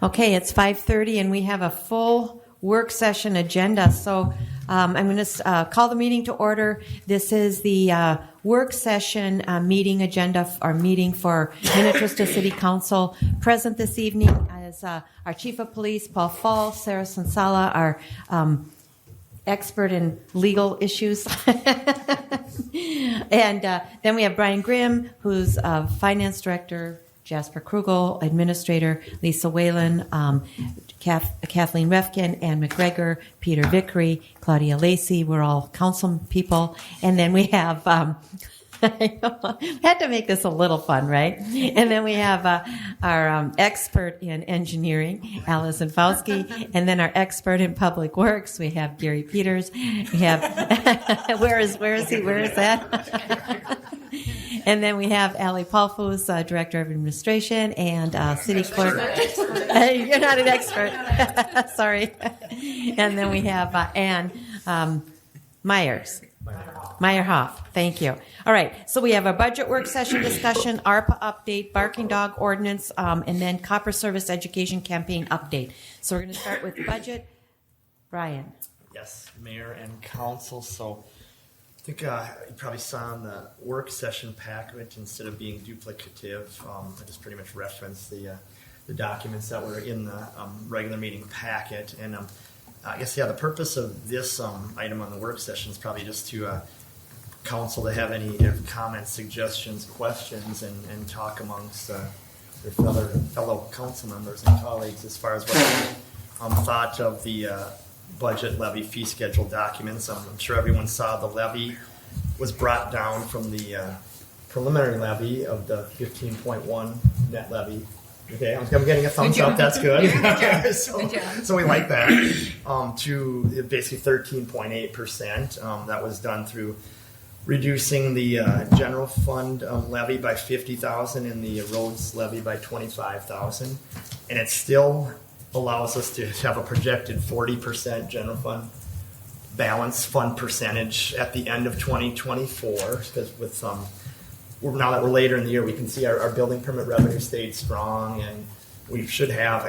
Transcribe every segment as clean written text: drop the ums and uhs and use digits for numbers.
Okay, it's 5:30 and we have a full work session agenda. So I'm going to call the meeting to order. This is the work session meeting agenda, our meeting for Minnetrista City Council. Present this evening is our Chief of Police, Paul Fall, Sarah Sansala, our expert in legal issues. And then we have Brian Grimm, who's Finance Director, Jasper Krugel, Administrator, Lisa Whalen, Kathleen Refkin, Ann McGregor, Peter Vickery, Claudia Lacey. We're all council people. And then we have, I had to make this a little fun, right? And then we have our expert in engineering, Allison Fauski, and then our expert in public works, we have Gary Peters. We have, where is he? Where is that? And then we have Allie Paulfus, Director of Administration and City Clerk. You're not an expert. Sorry. And then we have Ann Meyerhoff. Thank you. All right. So we have a budget work session discussion, ARPA update, barking dog ordinance, and then copper service education campaign update. So we're going to start with budget. Brian. Yes, Mayor and Council. So I think you probably saw in the work session packet, instead of being duplicative, I just pretty much referenced the documents that were in the regular meeting packet. And I guess, the purpose of this item on the work session is probably just to council to have any comments, suggestions, questions, and talk amongst their fellow council members and colleagues as far as what they thought of the budget levy fee schedule documents. I'm sure everyone saw the levy was brought down from the preliminary levy of the 15.1 net levy. Okay, I'm getting a thumbs up. That's good. So we like that. To basically 13.8%. That was done through reducing the general fund levy by $50,000 and the roads levy by $25,000, and it still allows us to have a projected 40% general fund balance fund percentage at the end of 2024. Because with now that we're later in the year, we can see our building permit revenue stayed strong, and we should have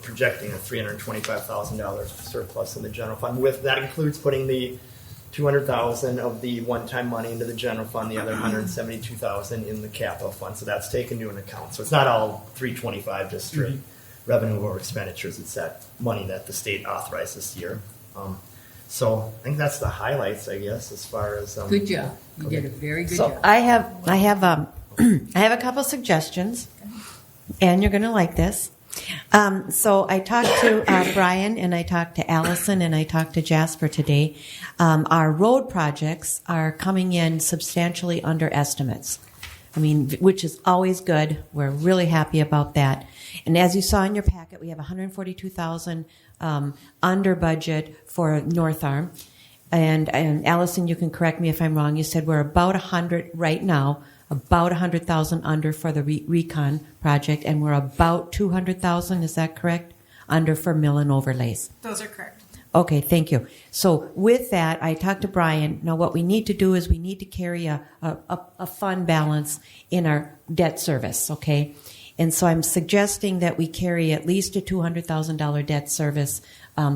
projecting a $325,000 surplus in the general fund. With that includes putting the $200,000 of the one-time money into the general fund, the other $172,000 in the capital fund. So that's taken into account. So it's not all $325 just straight revenue or expenditures. It's that money that the state authorized this year. So I think that's the highlights, I guess, as far as good job. You did a very good job. I have a couple suggestions, and you're going to like this. So I talked to Brian, and I talked to Allison, and I talked to Jasper today. Our road projects are coming in substantially under estimates. I mean, which is always good. We're really happy about that. And as you saw in your packet, we have $142,000 under budget for North Arm. And Allison, you can correct me if I'm wrong. You said we're about 100 right now, about 100,000 under for the recon project, and we're about 200,000. Is that correct? Under for mill and overlays. Those are correct. Okay, thank you. So with that, I talked to Brian. Now what we need to do is we need to carry a fund balance in our debt service, okay? And so I'm suggesting that we carry at least a $200,000 debt service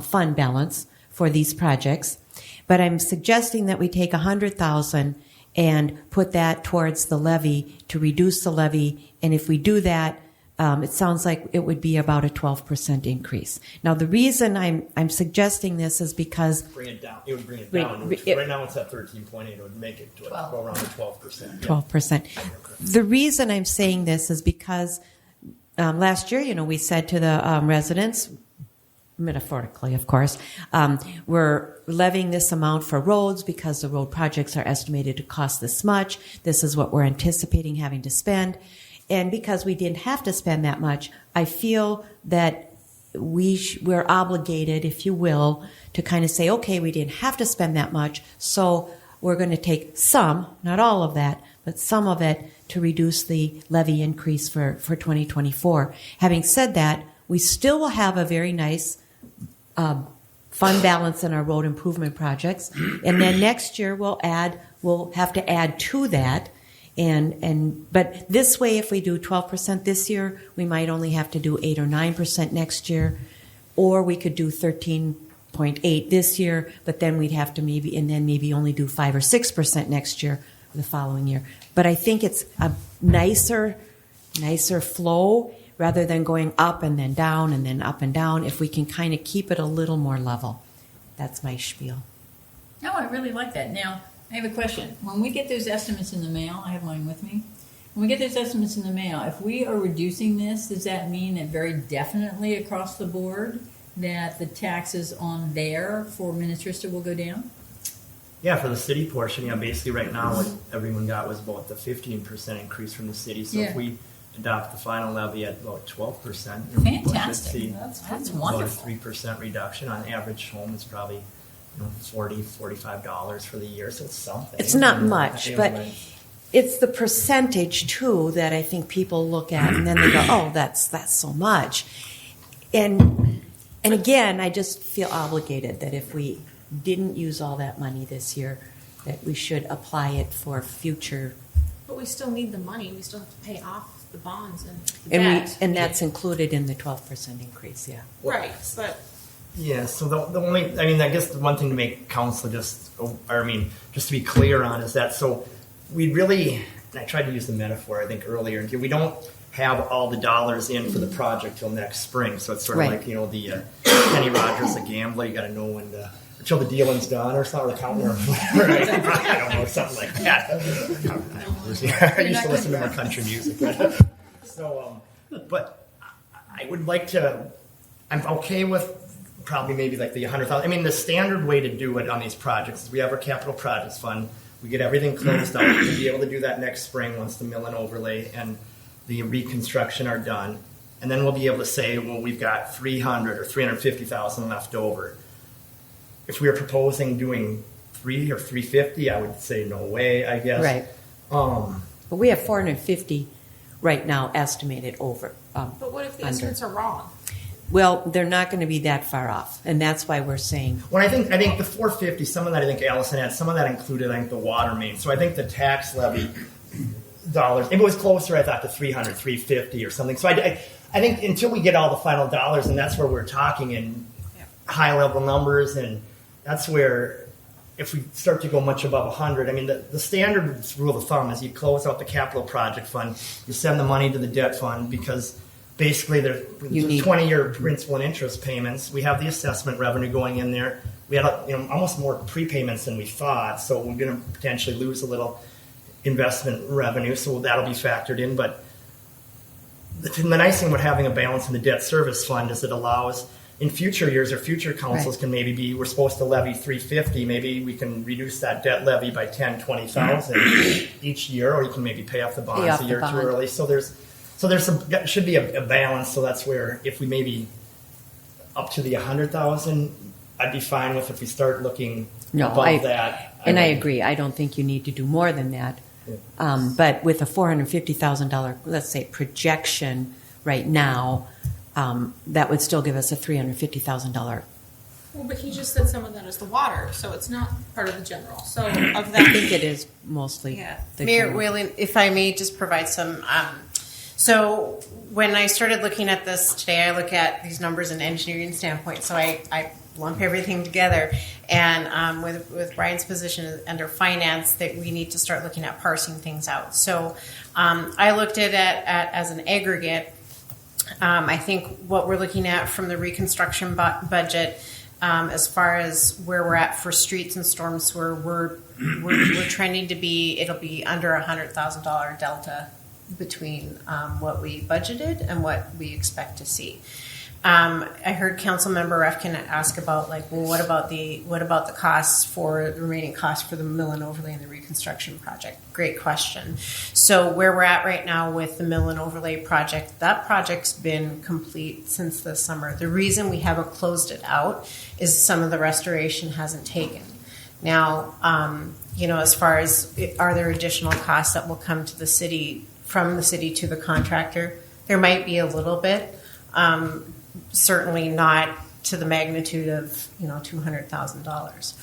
fund balance for these projects. But I'm suggesting that we take $100,000 and put that towards the levy to reduce the levy. And if we do that, it sounds like it would be about a 12% increase. Now, the reason I'm suggesting this is because bring it down. It would bring it down. Right now it's at 13.8. It would make it to go around to 12%. 12%. The reason I'm saying this is because last year, we said to the residents, metaphorically, of course, we're levying this amount for roads because the road projects are estimated to cost this much. This is what we're anticipating having to spend. And because we didn't have to spend that much, I feel that we're obligated, if you will, to kind of say, okay, we didn't have to spend that much, so we're going to take some, not all of that, but some of it to reduce the levy increase for 2024. Having said that, we still will have a very nice fund balance in our road improvement projects. And then next year we'll have to add to that But this way, if we do 12% this year, we might only have to do 8 or 9% next year, or we could do 13.8 this year, but then we'd have to maybe only do 5 or 6% next year, the following year. But I think it's a nicer flow rather than going up and then down and then up and down. If we can kind of keep it a little more level, that's my spiel. No, I really like that. Now, I have a question. When we get those estimates in the mail, I have mine with me. When we get those estimates in the mail, if we are reducing this, does that mean that very definitely across the board that the taxes on there for Minnetrista will go down? Yeah, for the city portion, basically right now what everyone got was about the 15% increase from the city. So if we adopt the final levy at about 12%, fantastic. That's wonderful. About a 3% reduction on average home is probably $40-$45 for the year. So it's something. It's not much, but it's the percentage too that I think people look at and then they go, "Oh, that's so much." And again, I just feel obligated that if we didn't use all that money this year, that we should apply it for future. But we still need the money. We still have to pay off the bonds and the debt. And that's included in the 12% increase, yeah. Right, but yeah. So the only, I guess the one thing to make council just to be clear on is that we really, and I tried to use the metaphor I think earlier, we don't have all the dollars in for the project till next spring. So it's sort of like the Kenny Rogers, the gambler. You got to know when until the dealing's done or something, or the counter or whatever. I don't know, something like that. I used to listen to more country music. But I would like to, I'm okay with probably maybe like the 100,000. The standard way to do it on these projects is we have our capital projects fund. We get everything closed out. We'll be able to do that next spring once the mill and overlay and the reconstruction are done. And then we'll be able to say, well, we've got 300 or 350,000 left over. If we were proposing doing 3 or 350, I would say no way, I guess. Right. But we have 450 right now estimated over. But what if the estimates are wrong? Well, they're not going to be that far off, and that's why we're saying. Well, I think the 450, some of that I think Allison had, some of that included the water main. So I think the tax levy dollars, if it was closer, I thought to 300, 350 or something. So I think until we get all the final dollars, and that's where we're talking in high level numbers, and that's where if we start to go much above 100, the standard rule of thumb is you close out the capital project fund, you send the money to the debt fund because basically there's 20-year principal and interest payments. We have the assessment revenue going in there. We had almost more prepayments than we thought, so we're going to potentially lose a little investment revenue, so that'll be factored in. But the nice thing with having a balance in the debt service fund is it allows in future years or future councils can maybe we're supposed to levy 350, maybe we can reduce that debt levy by 10, 20,000 each year, or you can maybe pay off the bonds a year too early. So should be a balance. So that's where if we maybe up to the 100,000, I'd be fine with if we start looking above that. I agree. I don't think you need to do more than that. Yeah. But with a $450,000, let's say, projection right now, that would still give us a $350,000. Well, but he just said some of that is the water, so it's not part of the general. So of that, I think it is mostly. The Mayor general. Whalen, if I may just provide some. So when I started looking at this today, I look at these numbers in engineering standpoint. So I lump everything together, and with Brian's position under finance, that we need to start looking at parsing things out. So I looked at it as an aggregate. I think what we're looking at from the reconstruction budget, as far as where we're at for streets and storm sewer, we're trending to be, it'll be under $100,000 delta between what we budgeted and what we expect to see. I heard Councilmember Refkin ask about what about the costs for the remaining costs for the mill and overlay and the reconstruction project? Great question. So where we're at right now with the mill and overlay project, that project's been complete since the summer. The reason we haven't closed it out is some of the restoration hasn't taken. Now, as far as are there additional costs that will come to the city from the city to the contractor? There might be a little bit. Certainly not to the magnitude of $200,000.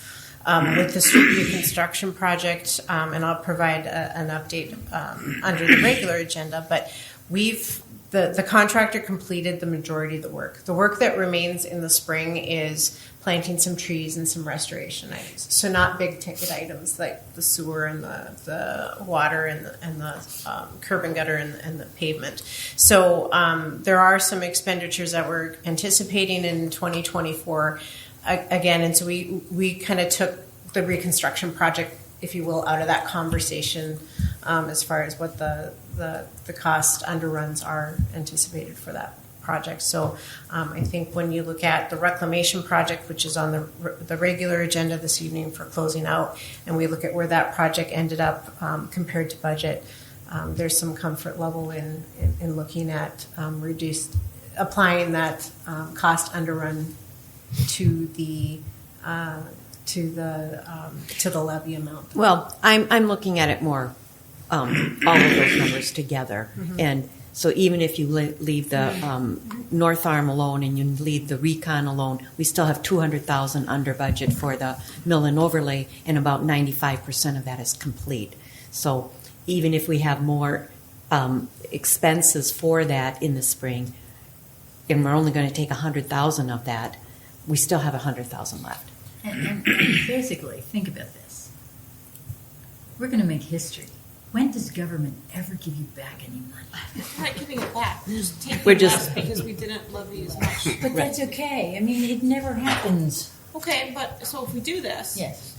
with the street reconstruction project, and I'll provide an update under the regular agenda, but the contractor completed the majority of the work. The work that remains in the spring is planting some trees and some restoration items. So not big ticket items like the sewer and the water and the curb and gutter and the pavement. So there are some expenditures that we're anticipating in 2024 again, and so we kind of took the reconstruction project, if you will, out of that conversation as far as what the cost underruns are anticipated for that project. So I think when you look at the reclamation project, which is on the regular agenda this evening for closing out, and we look at where that project ended up compared to budget, there's some comfort level in looking at applying that cost underrun to the levy amount. Well, I'm looking at it more, all of those numbers together. And so even if you leave the North Arm alone and you leave the recon alone, we still have $200,000 under budget for the mill and overlay, and about 95% of that is complete. So even if we have more expenses for that in the spring, and we're only going to take $100,000 of that, we still have $100,000 left. And basically, think about this. We're going to make history. When does government ever give you back any money? We're not giving it back. We're just taking We're just- less because we didn't levy as much. But that's okay. I mean, it never happens. Okay, but so if we do this, Yes.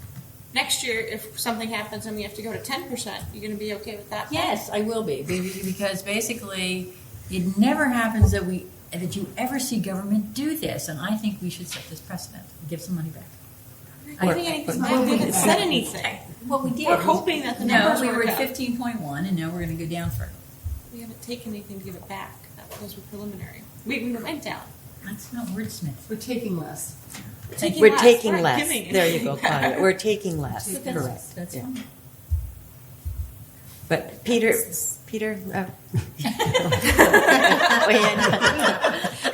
next year if something happens and we have to go to 10%, you're going to be okay with that? Yes, I will be. Because basically, it never happens that you ever see government do this. And I think we should set this precedent. Give some money back. I think anything back. We haven't said anything. Well, we did. We're hoping that the No, numbers we were work at out. 15.1, and now we're going to go down further. We haven't taken anything to give it back. Those were preliminary. We went down. That's not wordsmith. We're taking less. Taking We're less. taking We're not less. giving There you anything go, back. Claudia. We're taking less. But Correct. That's Yeah. fine. But Peter,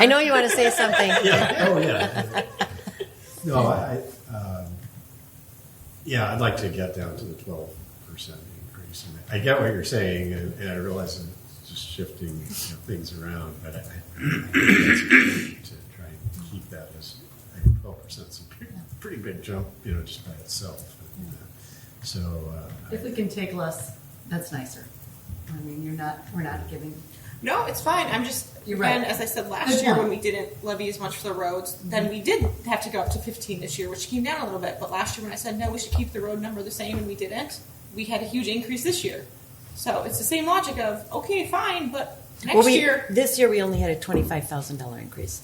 I know you want to say something. Yeah. Oh, yeah. No, I'd like to get down to the 12% increase. And I get what you're saying, and I realize it's just shifting things around, but I think that's important to try and keep that as 12% is a pretty big jump, just by itself. And, If we can take less, that's nicer. I mean, we're not giving. No, it's fine. I'm just, You're right. and as I said last Good year point. when we didn't levy as much for the roads, then we did have to go up to 15 this year, which came down a little bit. But last year when I said, no, we should keep the road number the same and we didn't, we had a huge increase this year. So it's the same logic of, okay, fine, but next year. This year we only had a $25,000 increase.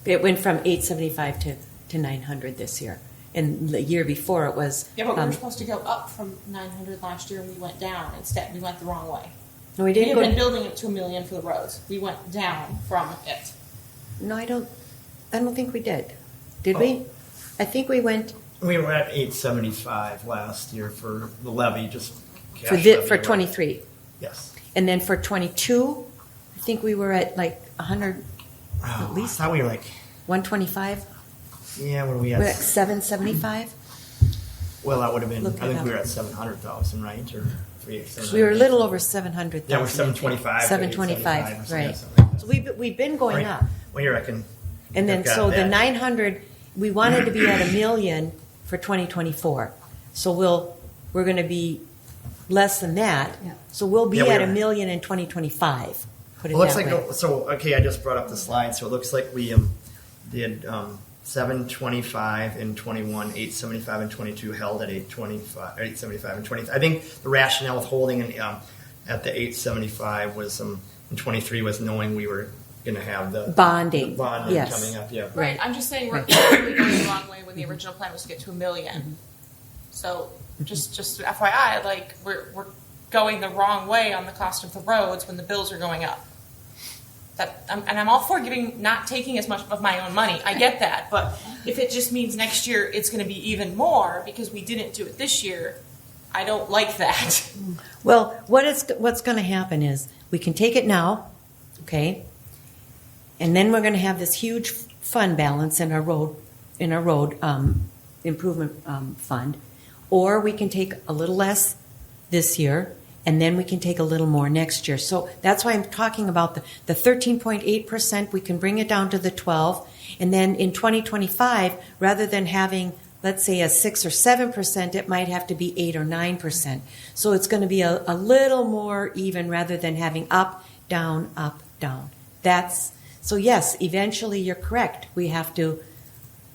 It went from $875 to $900 this year. And the year before it was. Yeah, but we were supposed to go up from 900 last year and we went down instead. We went the wrong way. No, we We didn't had go. been building it to $1 million for the roads. We went down from it. No, I don't think we did. Did we? I think we went We were at 875 last year for the levy, just cash for levy, right? 23. Yes. And then for 22, I think we were at like 100, Oh, at least I thought we were like, 125. yeah, what are we We're at at? 775. Well, that would have been, Look I it think we up. were at 700,000, right? Or We were a little over 700,000. Yeah, we're 725. 725, right. Something. So we've been going Right. up. Well, here I can. And then, I've got so the that. 900, we wanted to be at $1 million for 2024. So we're going to be less than that. Yeah. So we'll be Yeah, we at are. $1 million in 2025. Put it Well, looks that like way. okay. I just brought up the slide, so it looks like we did 725 in 21, 875 in 22, held at 875 in 20. I think the rationale with holding at the 875 was in 23 was knowing we were going to have the Bonding, the bonding yes. coming up. Yeah, Right. Right. I'm just saying we're Right. clearly going the wrong way when the original plan was to get to $1 million. So just FYI, like we're going the wrong way on the cost of the roads when the bills are going up. And I'm all for not taking as much of my own money. I get that, but if it just means next year it's going to be even more because we didn't do it this year, I don't like that. Well, what's going to happen is we can take it now, okay, and then we're going to have this huge fund balance in our road improvement fund, or we can take a little less this year, and then we can take a little more next year. So that's why I'm talking about the 13.8%. We can bring it down to the 12, and then in 2025, rather than having, let's say, a 6 or 7%, it might have to be 8 or 9%. So it's going to be a little more even rather than having up, down, up, down. So yes, eventually you're correct. We have to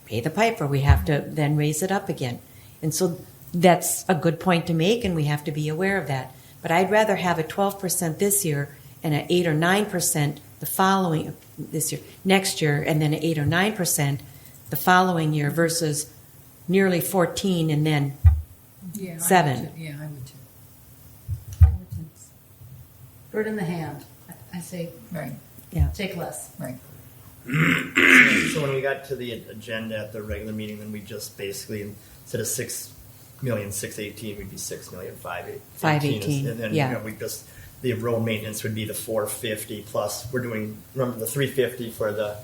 pay the piper. We have to then raise it up again. And so that's a good point to make, and we have to be aware of that. But I'd rather have a 12% this year and an 8 or 9% the following this year, next year, and then an 8 or 9% the following year versus nearly 14 and then Yeah, 7. I would too. Yeah, I would too. Bird in the hand. I say Right, yeah. take less. right. So when we got to the agenda at the regular meeting, then we just basically, instead of 6,618,000, we'd be 6,518,000. 518, And then yeah. we just, the road maintenance would be the 450 plus, we're doing, remember, the 350 for the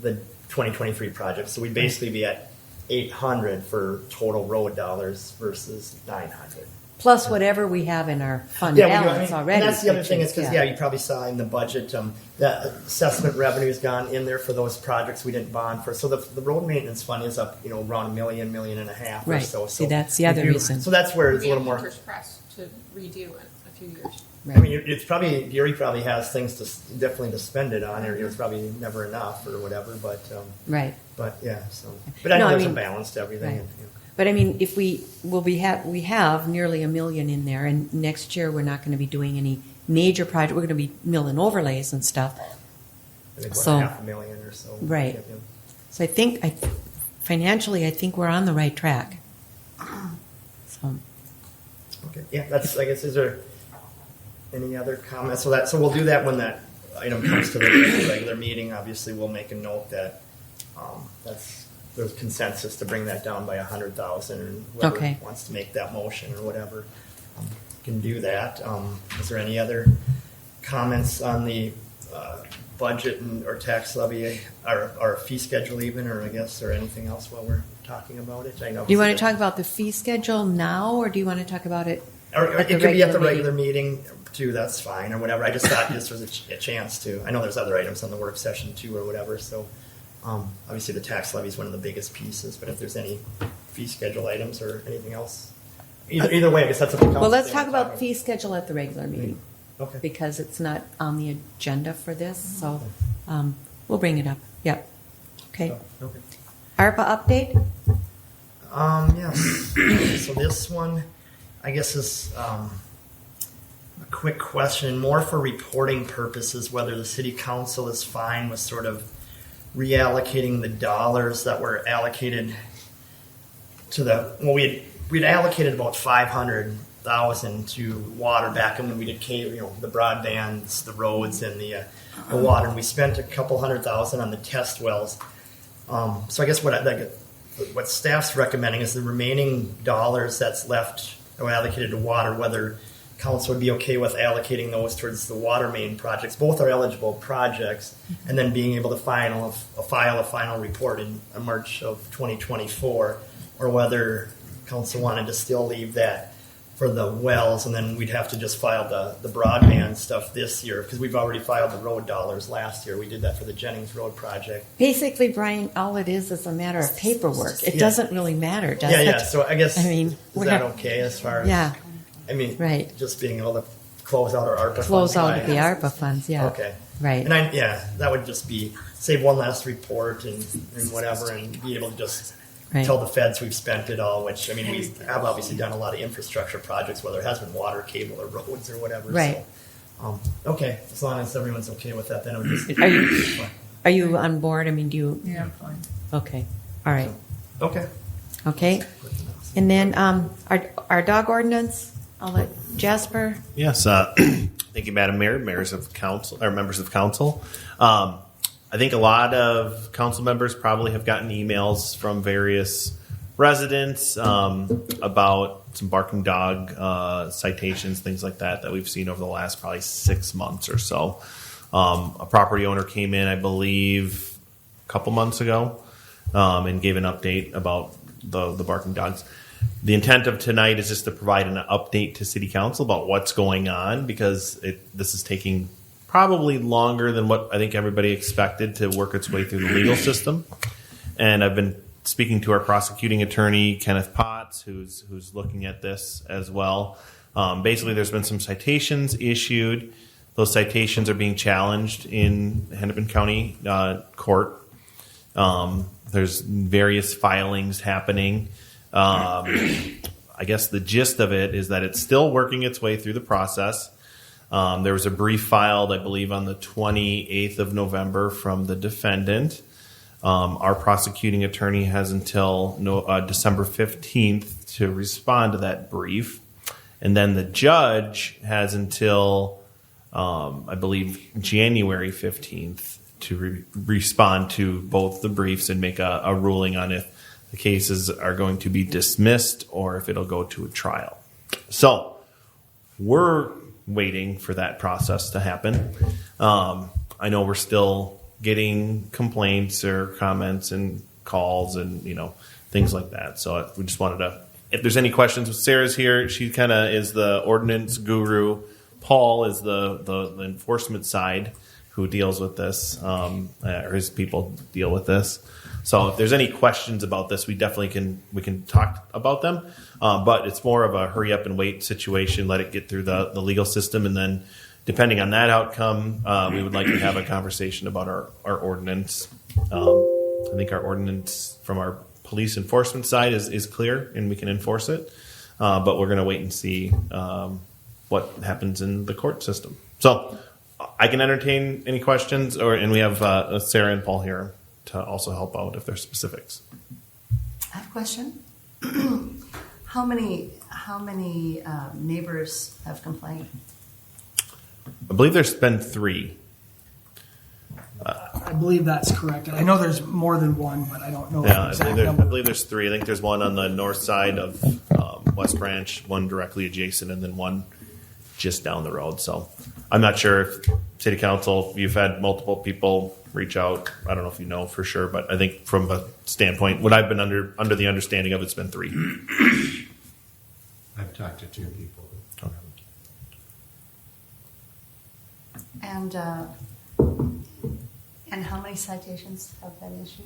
2023 project. So we'd basically be at 800 for total road dollars versus 900. Plus whatever we have in our fund Yeah, we do. balance already. And that's the other which thing is because, yeah. you probably saw in the budget that assessment revenue's gone in there for those projects we didn't bond for. So the road maintenance fund is up, around $1 million, $1.5 million or Right. so. See, So that's the we other do- reason. So that's where it's a We little have more. Hunter's Press to redo in a few years. I mean, it's probably Gary probably has things definitely to spend it on, or it's probably never enough or whatever. But Right. yeah. So, but I know No, I there's mean- a balance to everything. Right. And, But I mean, if we have nearly $1 million in there, and next year we're not going to be doing any major project. We're going to be milling overlays and stuff. I think So- $500,000 or so. Right. Yeah. So I think financially, I think we're on the right track. So Okay. Yeah, that's. I guess. Is there any other comments? So we'll do that when that item comes to the regular meeting. Obviously, we'll make a note that there's consensus to bring that down by 100,000, and whoever Okay. wants to make that motion or whatever can do that. Is there any other comments on the budget or tax levy or fee schedule even, or I guess, or anything else while we're talking about it? I know. do you want to talk about the fee schedule now, or do you want to talk about it? Or at it the could be at the regular regular meeting too. That's fine, or whatever. I just thought this was a chance to. I know there's other items on the work session too, or whatever. So obviously the tax levy is one of the biggest pieces. But if there's any fee schedule items or anything else, either way, I guess that's what the council. Well, let's talk about fee schedule at the regular meeting Okay. because it's not on the agenda for this. So we'll bring it up. Yep. Okay. Okay. ARPA update. Yes. So this one, I guess, is a quick question, more for reporting purposes, whether the city council is fine with sort of reallocating the dollars that were allocated to we'd allocated about 500,000 to water back when we did the broadbands, the roads, and the water, and we spent a couple $100,000 on the test wells. So I guess what staff's recommending is the remaining dollars that's left or allocated to water, whether council would be okay with allocating those towards the water main projects. Both are eligible projects, and then being able to file a final report in March of 2024, or whether council wanted to still leave that for the wells, and then we'd have to just file the broadband stuff this year, because we've already filed the road dollars last year. We did that for the Jennings Road project. Basically, Brian, all it is a matter of paperwork. It Yeah. doesn't really matter, does it? Yeah. So I guess, I mean, is we're that not- okay as far as? Yeah. I mean, Right. just being able to close out our ARPA Close funds out by- the ARPA funds, yeah. Okay. Right. And that would just be save one last report and whatever, and be able to just Right. tell the feds we've spent it all. Which, I mean, we have obviously done a lot of infrastructure projects, whether it has been water, cable, or roads or whatever. Right. So, okay, as long as everyone's okay with that, then it would just. Are you on board? I mean, do you? Yeah, I'm fine. Okay. All right. Okay. Okay. And then our dog ordinance, I'll let Jasper. Yes, thank you, Madam Mayor, members of council. I think a lot of council members probably have gotten emails from various residents about some barking dog citations, things like that we've seen over the last probably 6 months or so. A property owner came in, I believe, a couple months ago and gave an update about the barking dogs. The intent of tonight is just to provide an update to City Council about what's going on, because this is taking probably longer than what I think everybody expected to work its way through the legal system. And I've been speaking to our prosecuting attorney, Kenneth Potts, who's looking at this as well. Basically, there's been some citations issued. Those citations are being challenged in Hennepin County court. There's various filings happening. I guess the gist of it is that it's still working its way through the process. There was a brief filed, I believe, on the 28th of November from the defendant. Our prosecuting attorney has until December 15th to respond to that brief. And then the judge has until, I believe, January 15th to respond to both the briefs and make a ruling on if the cases are going to be dismissed or if it'll go to a trial. So we're waiting for that process to happen. I know we're still getting complaints or comments and calls and things like that. So we just wanted to, if there's any questions, Sarah's here. She kind of is the ordinance guru. Paul is the enforcement side who deals with this, or his people deal with this. So if there's any questions about this, we definitely we can talk about them. But it's more of a hurry up and wait situation. Let it get through the legal system, and then depending on that outcome, we would like to have a conversation about our ordinance. I think our ordinance from our police enforcement side is clear, and we can enforce it. But we're going to wait and see what happens in the court system. So I can entertain any questions, and we have Sarah and Paul here to also help out if there's specifics. I have a question. How many neighbors have complained? I believe there's been 3. I believe that's correct. I know there's more than one, but I don't know Yeah, the I exact believe, number. I believe there's 3. I think there's one on the north side of West Branch, one directly adjacent, and then one just down the road. So I'm not sure if City Council, you've had multiple people reach out. I don't know if you know for sure, but I think from a standpoint, what I've been under the understanding of, it's been 3. I've talked to 2 people. Okay. And how many citations have been issued?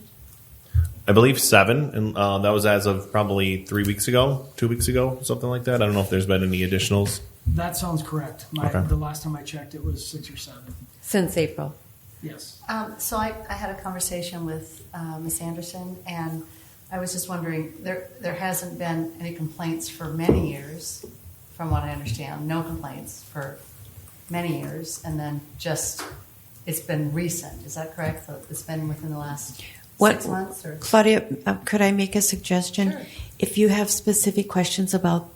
I believe 7, and that was as of probably 3 weeks ago, 2 weeks ago, something like that. I don't know if there's been any additionals. That sounds correct. Okay. The last time I checked, it was 6 or 7. Since April. Yes. So I had a conversation with Ms. Anderson, and I was just wondering, there hasn't been any complaints for many years, from what I understand. No complaints for many years, and then just it's been recent. Is that correct? So it's been within the last 6 months? Or? Claudia, could I make a suggestion? Sure. If you have specific questions about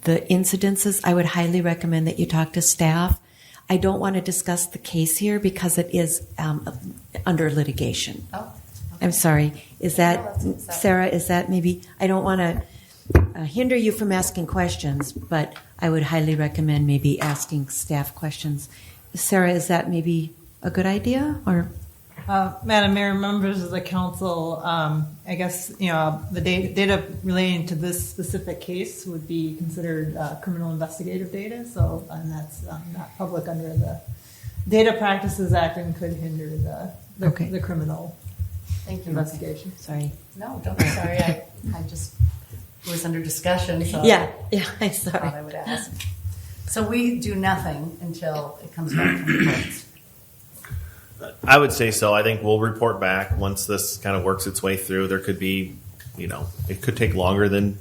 the incidences, I would highly recommend that you talk to staff. I don't want to discuss the case here because it is under litigation. Oh, okay. I'm sorry. Is that, No, that's acceptable. Sarah, is that maybe, I don't want to hinder you from asking questions, but I would highly recommend maybe asking staff questions. Sarah, is that maybe a good idea? Or Madam Mayor, members of the council, I guess, the data relating to this specific case would be considered criminal investigative data. So, and that's not public under the Data Practices Act and could hinder the criminal Thank you. investigation. sorry. No, don't be sorry. I just was under discussion, so Yeah, I'm I thought sorry. I would ask. So we do nothing until it comes back from the courts. I would say so. I think we'll report back once this kind of works its way through. There could be, it could take longer than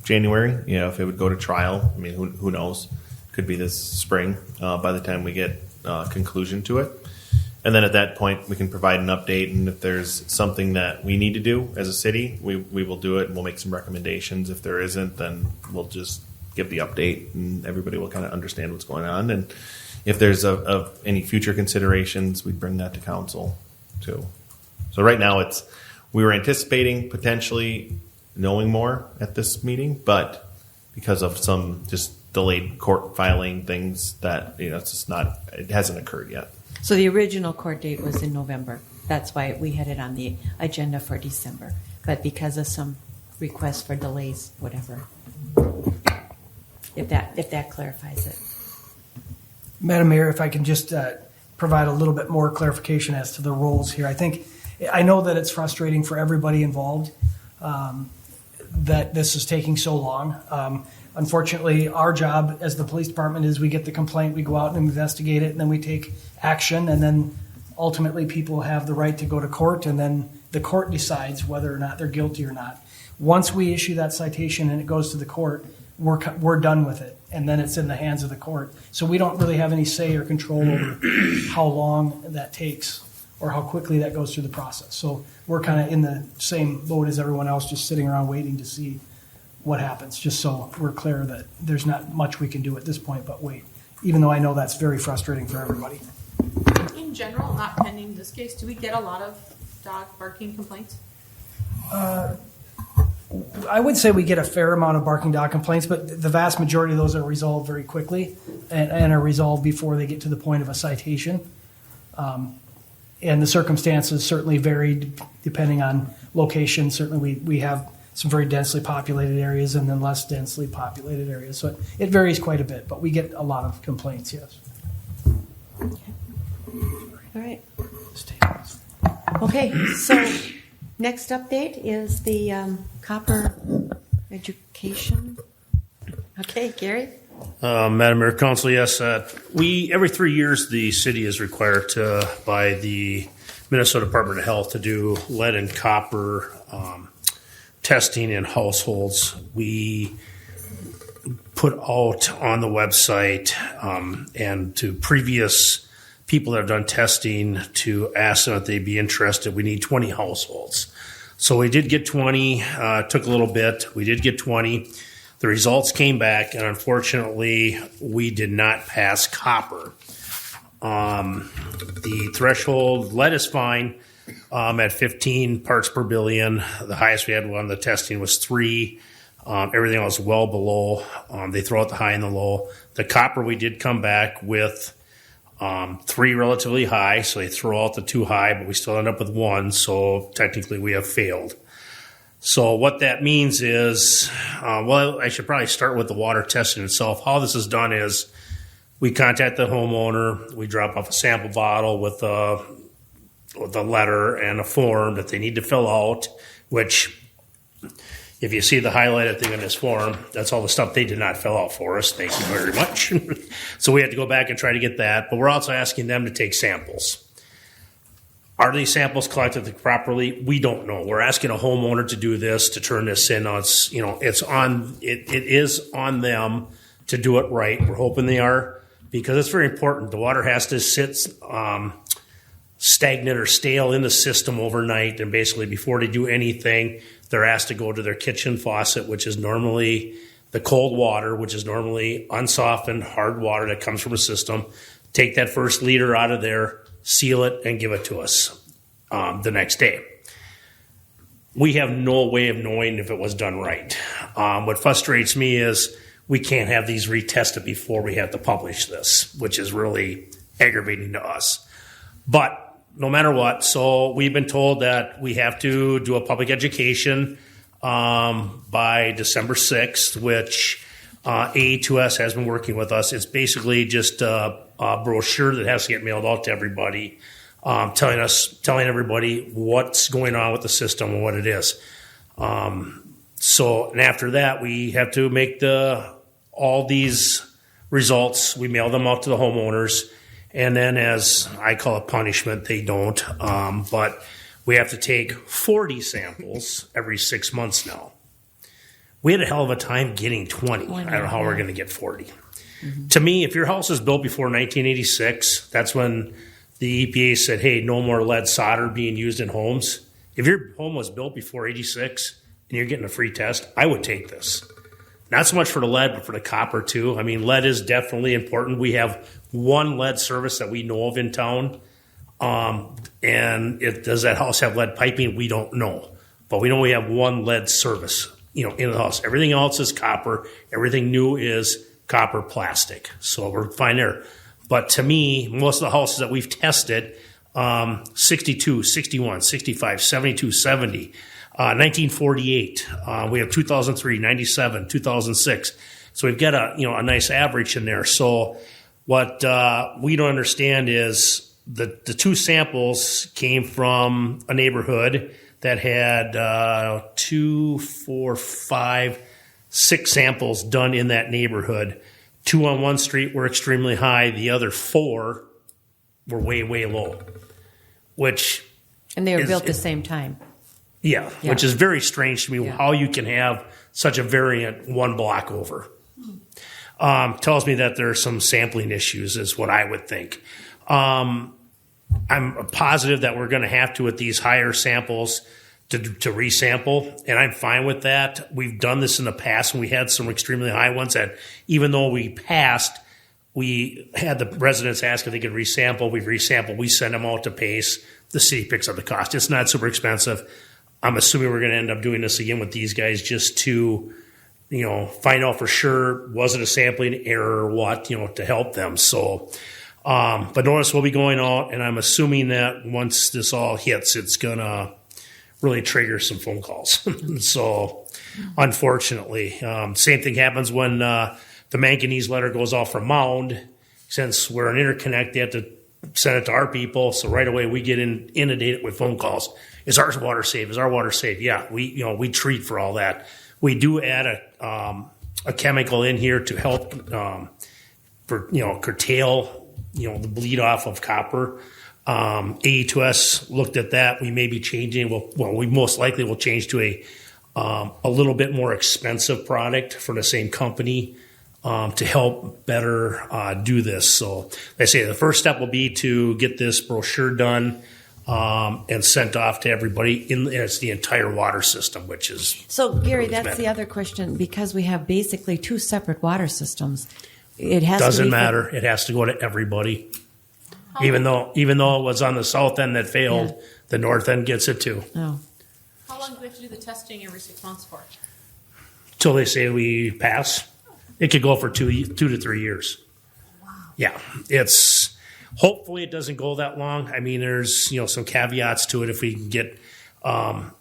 January. If it would go to trial, I mean, who knows? Could be this spring by the time we get conclusion to it. And then at that point, we can provide an update. And if there's something that we need to do as a city, we will do it and we'll make some recommendations. If there isn't, then we'll just give the update and everybody will kind of understand what's going on. And if there's any future considerations, we'd bring that to council too. So right now we were anticipating potentially knowing more at this meeting, but because of some just delayed court filing things that, it's just it hasn't occurred yet. So the original court date was in November. That's why we had it on the agenda for December. But because of some requests for delays, whatever. If that clarifies it. Madam Mayor, if I can just provide a little bit more clarification as to the roles here. I know that it's frustrating for everybody involved that this is taking so long. Unfortunately, our job as the police department is we get the complaint, we go out and investigate it, and then we take action, and then ultimately people have the right to go to court, and then the court decides whether or not they're guilty or not. Once we issue that citation and it goes to the court, we're done with it, and then it's in the hands of the court. So we don't really have any say or control over how long that takes or how quickly that goes through the process. So we're kind of in the same boat as everyone else, just sitting around waiting to see what happens, just so we're clear that there's not much we can do at this point but wait, even though I know that's very frustrating for everybody. In general, not pending this case, do we get a lot of dog barking complaints? I would say we get a fair amount of barking dog complaints, but the vast majority of those are resolved very quickly and are resolved before they get to the point of a citation. And the circumstances certainly vary depending on location. Certainly we have some very densely populated areas and then less densely populated areas. So it varies quite a bit, but we get a lot of complaints, yes. All right. Okay, so next update is the copper education. Okay, Gary? Madam Mayor, Council, yes. Every 3 years, the city is required to, by the Minnesota Department of Health, to do lead and copper testing in households. We put out on the website and to previous people that have done testing to ask them if they'd be interested. We need 20 households. So we did get 20, took a little bit. We did get 20. The results came back, and unfortunately, we did not pass copper. The threshold, lead is fine at 15 parts per billion. The highest we had on the testing was 3. Everything else well below. They throw out the high and the low. The copper, we did come back with 3 relatively high, so they throw out the 2 high, but we still end up with 1, so technically we have failed. So what that means is, I should probably start with the water testing itself. How this is done is we contact the homeowner, we drop off a sample bottle with a letter and a form that they need to fill out, which if you see the highlighted thing in this form, that's all the stuff they did not fill out for us. Thank you very much. So we had to go back and try to get that, but we're also asking them to take samples. Are these samples collected properly? We don't know. We're asking a homeowner to do this, to turn this in. It is on them to do it right. We're hoping they are, because it's very important. The water has to sit stagnant or stale in the system overnight, and basically before they do anything, they're asked to go to their kitchen faucet, which is normally the cold water, which is normally unsoftened, hard water that comes from a system. Take that first liter out of there, seal it, and give it to us the next day. We have no way of knowing if it was done right. What frustrates me is we can't have these retested before we have to publish this, which is really aggravating to us. But no matter what, so we've been told that we have to do a public education by December 6th, which A2S has been working with us. It's basically just a brochure that has to get mailed out to everybody, telling everybody what's going on with the system and what it is. And after that, we have to make all these results. We mail them out to the homeowners, and then, as I call it, punishment, they don't. But we have to take 40 samples every 6 months now. We had a hell of a time getting 20. I don't know how we're going to get 40. Mm-hmm. To me, if your house is built before 1986, that's when the EPA said, hey, no more lead solder being used in homes. If your home was built before 86 and you're getting a free test, I would take this. Not so much for the lead, but for the copper too. I mean, lead is definitely important. We have one lead service that we know of in town. And does that house have lead piping? We don't know. But we know we have one lead service, in the house. Everything else is copper. Everything new is copper plastic. So we're fine there. But to me, most of the houses that we've tested, 62, 61, 65, 72, 70, 1948. We have 2003, 97, 2006. So we've got a nice average in there. So what we don't understand is the two samples came from a neighborhood that had 2, 4, 5, 6 samples done in that neighborhood. 2 on one street were extremely high. The other 4 were way, way low. And they were built the same time. Yeah, which is very strange to me, how you can have such a variant one block over. Tells me that there are some sampling issues, is what I would think. I'm positive that we're going to have to, with these higher samples, to resample, and I'm fine with that. We've done this in the past, and we had some extremely high ones that, even though we passed, we had the residents ask if they could resample. We've resampled. We send them out to PACE. The city picks up the cost. It's not super expensive. I'm assuming we're going to end up doing this again with these guys just to, find out for sure, was it a sampling error or what, to help them. So, but notice we'll be going out, and I'm assuming that once this all hits, it's going to really trigger some phone calls. So, unfortunately, same thing happens when the manganese letter goes off from Mound. Since we're an interconnect, they have to send it to our people. So right away we get inundated with phone calls. Is our water safe? Is our water safe? Yeah, we treat for all that. We do add a chemical in here to help for curtail the bleed off of copper. AE2S looked at that. We may be changing. We most likely will change to a little bit more expensive product for the same company to help better do this. So, like I say, the first step will be to get this brochure done and sent off to everybody. It's the entire water system, which is so. Gary, that's the other question, because we have basically 2 separate water systems. It doesn't matter. It has to go to everybody. Even though it was on the south end that failed, the north end gets it too. Oh. How long do we have to do the testing every 6 months for? Till they say we pass. It could go for 2 to 3 years. Wow. Yeah, hopefully it doesn't go that long. I mean, there's some caveats to it. If we can get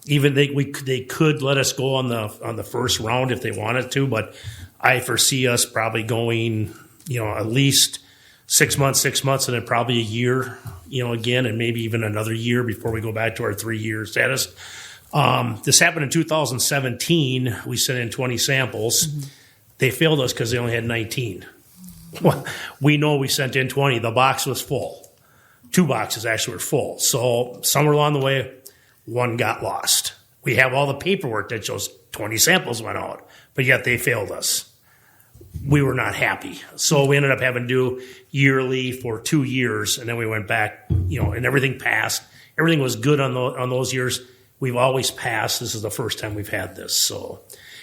even they could let us go on the first round if they wanted to, but I foresee us probably going at least 6 months, and then probably a year again, and maybe even another year before we go back to our 3-year status. This happened in 2017. We sent in 20 samples. Mm-hmm. They failed us because they only had 19. Well, we know we sent in 20. The box was full. 2 boxes actually were full. So somewhere along the way, 1 got lost. We have all the paperwork that shows 20 samples went out, but yet they failed us. We were not happy. So we ended up having to do yearly for 2 years, and then we went back, and everything passed. Everything was good on those years. We've always passed. This is the first time we've had this. So.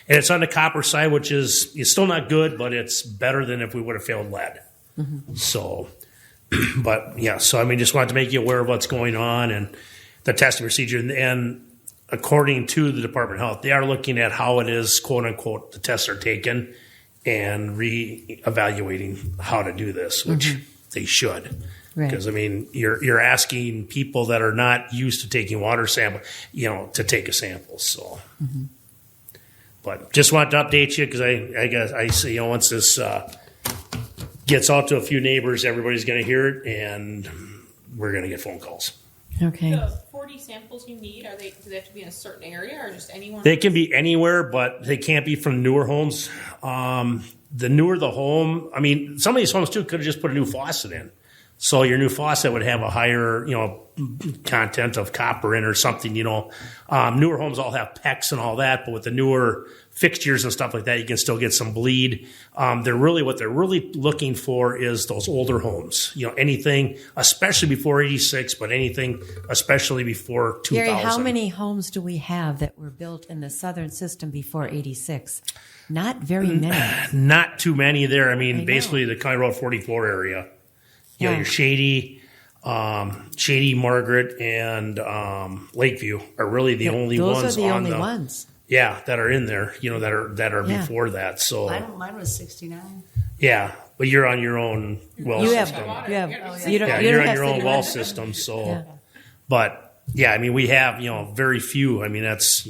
And it's on the copper side, which is still not good, but it's better than if we would have failed lead. Mm-hmm. So, but yeah, so I mean, just wanted to make you aware of what's going on and the testing procedure. And according to the Department of Health, they are looking at how it is, quote unquote, the tests are taken and re-evaluating how to do this, which they should. Right. Because I mean, you're asking people that are not used to taking water sample, to take a sample. So. Mm-hmm. But just wanted to update you because I guess I see once this gets out to a few neighbors, everybody's going to hear it, and we're going to get phone calls. Okay. The 40 samples you need, do they have to be in a certain area or just anywhere? They can be anywhere, but they can't be from newer homes. The newer the home, I mean, some of these homes too could have just put a new faucet in. So your new faucet would have a higher, content of copper in or something, Newer homes all have PEX and all that, but with the newer fixtures and stuff like that, you can still get some bleed. What they're really looking for is those older homes. Anything, especially before 86, but anything, especially before 2000. Gary, how many homes do we have that were built in the southern system before 86? Not very many. Not too many there. I mean, basically the County Road 44 area. Your Shady, Margaret, and Lakeview are really the only ones. Those are the only ones. Yeah, that are in there. That are before that. So mine was 69. Yeah, but you're on your own well You have, system. you have, Yeah. you don't, Yeah, you you're don't on have your own city well water. system. So, Yeah. but yeah, I mean, we have very few. I mean, that's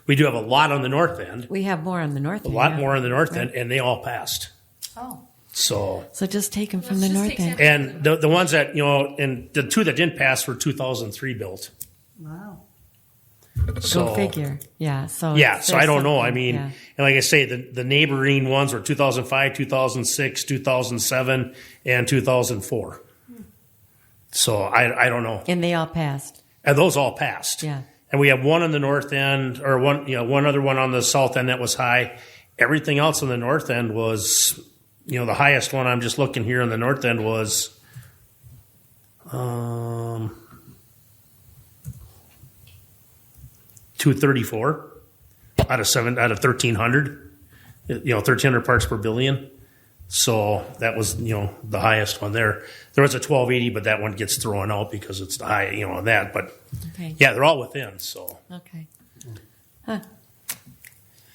we do have a lot on the north end, We have more on the north a end. lot yeah. more on the north end, and they all passed. Oh, So, So just take them from Let's the just north take end. and the ones that and the two that didn't pass were 2003 built. wow. So, Go figure. Yeah. So Yeah, it's- so I don't know. I something, mean, yeah. and like I say, the neighboring ones were 2005, 2006, 2007, and 2004. So I don't know. And they all passed. And those all passed. Yeah. And we have one on the north end, or one other one on the south end that was high. Everything else on the north end was, the highest one. I'm just looking here on the north end was, 234 out of 1,300. 1,300 parts per billion. So that was, the highest one there. There was a 1280, but that one gets thrown out because it's the high, that. But Okay. yeah, they're all within. So Okay. Huh.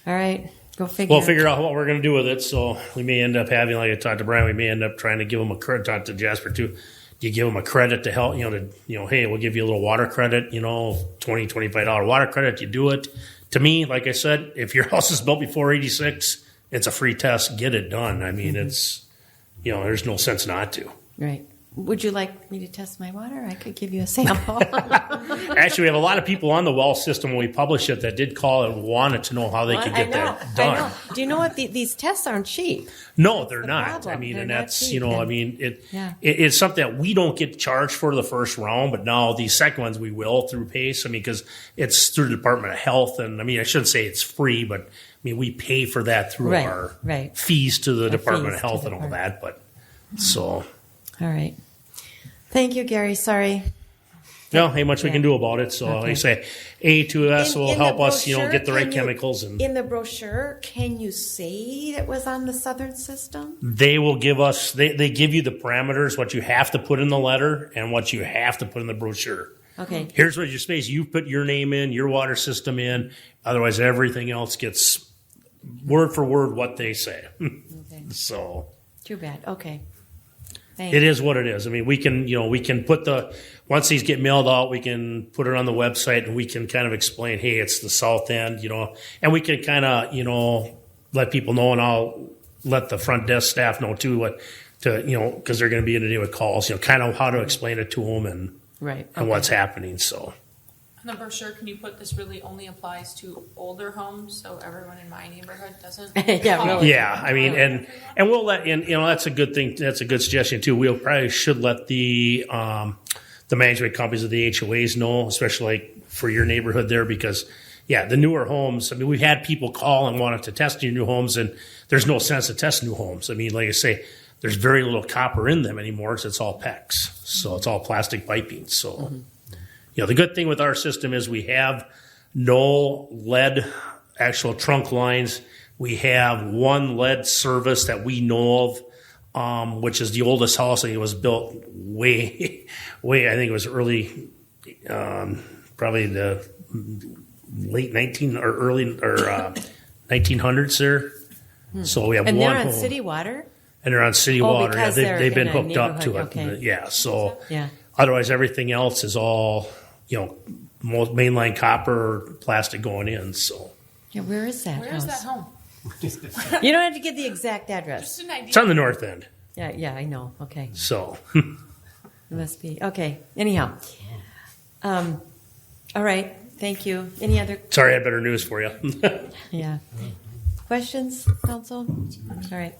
All right. Go figure. we'll figure out what we're going to do with it. So we may end up having, like I talked to Brian, we may end up trying to give them a credit. Talk to Jasper too. Do you give them a credit to help? Hey, we'll give you a little water credit. $20, $25 water credit. You do it. To me, like I said, if your house is built before '86, it's a free test. Get it done. I mean, it's there's no sense not to. Right. Would you like me to test my water? I could give you a sample. Actually, we have a lot of people on the well system when we publish it that did call and wanted to know how they could get that done. I know. Do you know what? These tests aren't cheap. No, they're the not. problem. I mean, They're and not that's cheap, I and- mean, Yeah. it's something that we don't get charged for the first round, but now these second ones we will through PACE. I mean, because it's through the Department of Health, and I mean, I shouldn't say it's free, but I mean, we pay for that through Right, our right. fees to the Our Department fees of to Health the and all department. that. But so, All right. Thank you, Gary. Sorry. ain't much we Yeah. can do about it. So, like I Okay. say, A2S will In the help us, brochure, get the right can you- chemicals and. In the brochure, can you say it was on the southern system? They will give us, they give you the parameters, what you have to put in the letter and what you have to put in the brochure. Okay. Here's what your space, you put your name in, your water system in, otherwise everything else gets word for word what they say. Okay. So Too bad. Okay. Thanks. it is what it is. I mean, we can put once these get mailed out, we can put it on the website and we can kind of explain, hey, it's the south end, and we can kind of, let people know, and I'll let the front desk staff know too, because they're going to be inundated with calls, kind of how to explain it to them and Right. what's happening. So On the brochure, can you put this really only applies to older homes, so everyone in my neighborhood doesn't? Yeah, really. yeah, I mean, and we'll let in. That's a good thing. That's a good suggestion too. We'll probably should let the management companies of the HOAs know, especially like for your neighborhood there, because the newer homes. I mean, we've had people call and wanted to test your new homes, and there's no sense to test new homes. I mean, like I say, there's very little copper in them anymore, because it's all PEX, so it's all plastic piping. So. The good thing with our system is we have no lead actual trunk lines. We have one lead service that we know of, which is the oldest house. I think it was built way, I think it was early, probably the late 1900s there. So we have And one they're on home. city water? And they're on city Oh, water. Yeah, because they're they've been in a hooked up to it. neighborhood, okay. Yeah, so Yeah. otherwise everything else is all, most mainline copper or plastic going in. So Yeah, where is that Where is house? that home? You don't have to give the exact address. Just an idea. it's on the north end. Yeah, I know. Okay. So It must be. Okay. Anyhow. All right. Thank you. Any other? sorry, I had better news for you. Yeah. Questions, council? All right.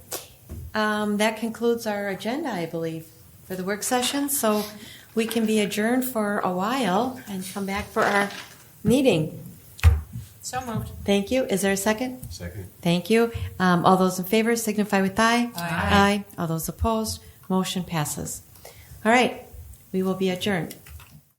That concludes our agenda, I believe, for the work session. So we can be adjourned for a while and come back for our meeting. So moved. Thank you. Is there a second? Second. Thank you. All those in favor signify with aye. Aye. All those opposed, motion passes. All right. We will be adjourned.